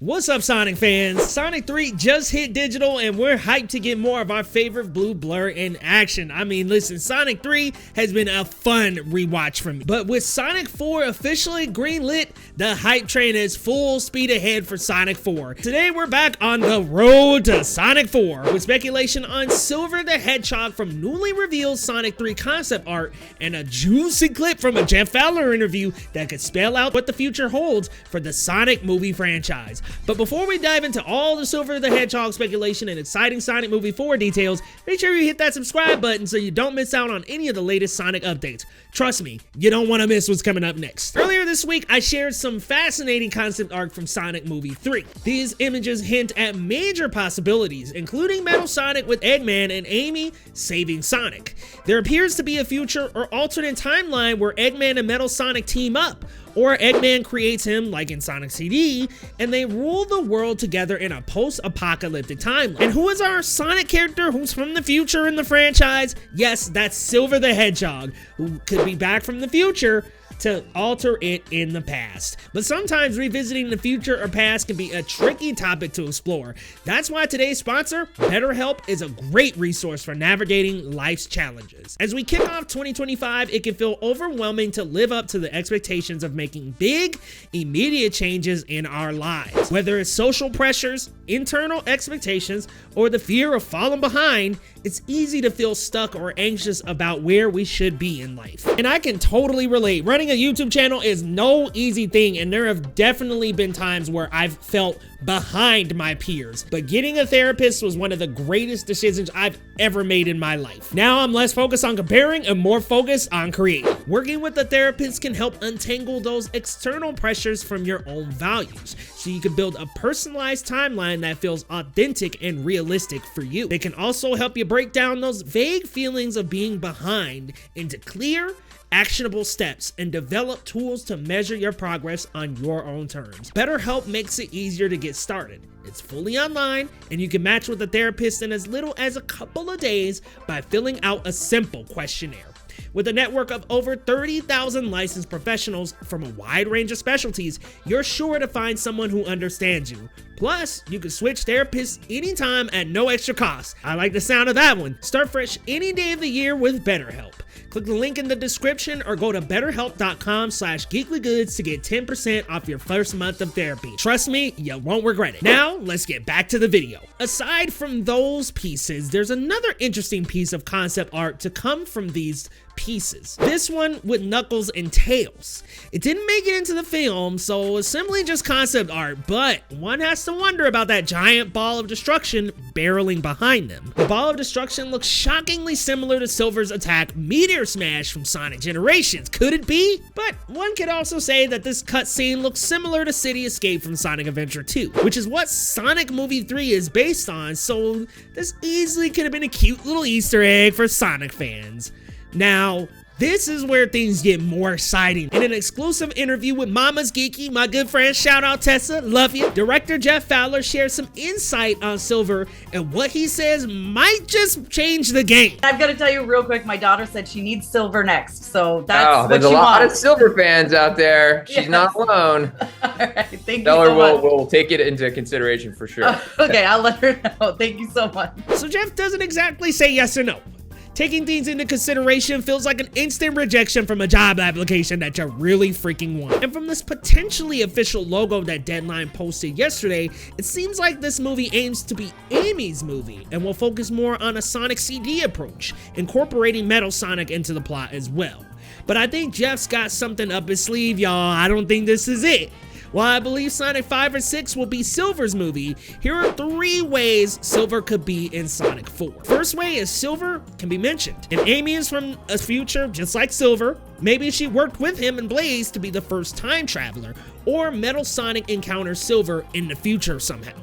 What's up, Sonic fans? Sonic 3 just hit digital and we're hyped to get more of our favorite blue blur in action. I mean, listen, Sonic 3 has been a fun rewatch for me. But with Sonic 4 officially greenlit, the hype train is full speed ahead for Sonic 4. Today we're back on the road to Sonic 4 with speculation on Silver the Hedgehog from newly revealed Sonic 3 concept art and a juicy clip from a Jeff Fowler interview that could spell out what the future holds for the Sonic movie franchise. But before we dive into all the Silver the Hedgehog speculation and exciting Sonic Movie 4 details, make sure you hit that subscribe button so you don't miss out on any of the latest Sonic updates. Trust me, you don't want to miss what's coming up next. Earlier this week, I shared some fascinating concept art from Sonic Movie 3. These images hint at major possibilities, including Metal Sonic with Eggman and Amy saving Sonic. There appears to be a future or alternate timeline where Eggman and Metal Sonic team up, or Eggman creates him, like in Sonic CD, and they rule the world together in a post-apocalyptic timeline. And who is our Sonic character who's from the future in the franchise? Yes, that's Silver the Hedgehog, who could be back from the future to alter it in the past. But sometimes revisiting the future or past can be a tricky topic to explore. That's why today's sponsor, BetterHelp, is a great resource for navigating life's challenges. As we kick off 2025, it can feel overwhelming to live up to the expectations of making big, immediate changes in our lives. Whether it's social pressures, internal expectations, or the fear of falling behind, it's easy to feel stuck or anxious about where we should be in life. And I can totally relate. Running a YouTube channel is no easy thing, and there have definitely been times where I've felt behind my peers. But getting a therapist was one of the greatest decisions I've ever made in my life. Now I'm less focused on comparing and more focused on creating. Working with a therapist can help untangle those external pressures from your own values, so you can build a personalized timeline that feels authentic and realistic for you. They can also help you break down those vague feelings of being behind into clear, actionable steps and develop tools to measure your progress on your own terms. BetterHelp makes it easier to get started. It's fully online, and you can match with a therapist in as little as a couple of days by filling out a simple questionnaire. With a network of over 30,000 licensed professionals from a wide range of specialties, you're sure to find someone who understands you. Plus, you can switch therapists anytime at no extra cost. I like the sound of that one. Start fresh any day of the year with BetterHelp. Click the link in the description or go to betterhelp.com/geeklygoods to get 10% off your first month of therapy. Trust me, you won't regret it. Now, let's get back to the video. Aside from those pieces, there's another interesting piece of concept art to come from these pieces. This one with Knuckles and Tails. It didn't make it into the film, so it's simply just concept art, but one has to wonder about that giant ball of destruction barreling behind them. The ball of destruction looks shockingly similar to Silver's attack Meteor Smash from Sonic Generations. Could it be? But one could also say that this cutscene looks similar to City Escape from Sonic Adventure 2, which is what Sonic Movie 3 is based on, so this easily could have been a cute little Easter egg for Sonic fans. Now, this is where things get more exciting. In an exclusive interview with Mama's Geeky, my good friend, shout out Tessa, love you, director Jeff Fowler shares some insight on Silver and what he says might just change the game. I've got to tell you real quick, my daughter said she needs Silver next, so that's what there's she a lot wants. of Silver fans out there. She's not alone. All right, thank you Fowler so much. will take it into consideration for sure. Okay, I'll let her know. Thank you so much. So Jeff doesn't exactly say yes or no. Taking things into consideration feels like an instant rejection from a job application that you really freaking want. And from this potentially official logo that Deadline posted yesterday, it seems like this movie aims to be Amy's movie and will focus more on a Sonic CD approach, incorporating Metal Sonic into the plot as well. But I think Jeff's got something up his sleeve, y'all. I don't think this is it. While I believe Sonic 5 or 6 will be Silver's movie, here are 3 ways Silver could be in Sonic 4. First way is Silver can be mentioned. If Amy is from a future just like Silver, maybe she worked with him and Blaze to be the first time traveler, or Metal Sonic encounters Silver in the future somehow.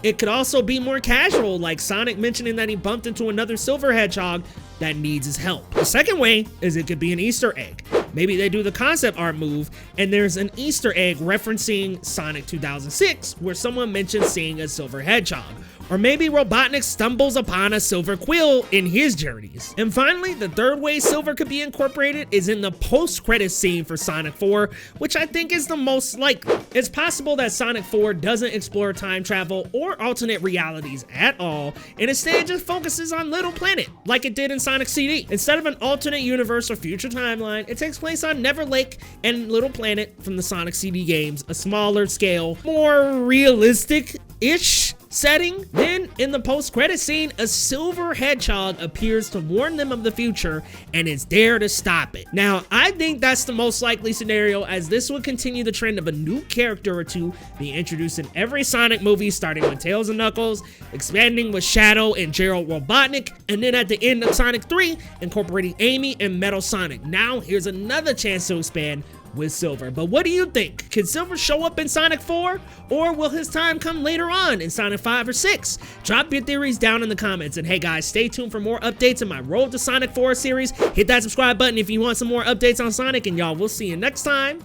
It could also be more casual, like Sonic mentioning that he bumped into another Silver Hedgehog that needs his help. The second way is it could be an Easter egg. Maybe they do the concept art move and there's an Easter egg referencing Sonic 2006 where someone mentions seeing a silver hedgehog. Or maybe Robotnik stumbles upon a silver quill in his journeys. And finally, the third way silver could be incorporated is in the post-credits scene for Sonic 4, which I think is the most likely. It's possible that Sonic 4 doesn't explore time travel or alternate realities at all, and instead just focuses on Little Planet, like it did in Sonic CD. Instead of an alternate universe or future timeline, it takes place on Never Lake and Little Planet from the Sonic CD games, a smaller scale, more realistic-ish setting. Then in the post-credit scene, a silver hedgehog appears to warn them of the future and is there to stop it. Now, I think that's the most likely scenario, as this would continue the trend of a new character or two being introduced in every Sonic movie, starting with Tails and Knuckles, expanding with Shadow and Gerald Robotnik, and then at the end of Sonic 3, incorporating Amy and Metal Sonic. Now, here's another chance to expand with Silver. But what do you think? Can Silver show up in Sonic 4? Or will his time come later on in Sonic 5 or 6? Drop your theories down in the comments. And hey guys, stay tuned for more updates in my Road to Sonic 4 series. Hit that subscribe button if you want some more updates on Sonic, and y'all, we'll see you next time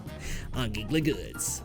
on Geekly Goods.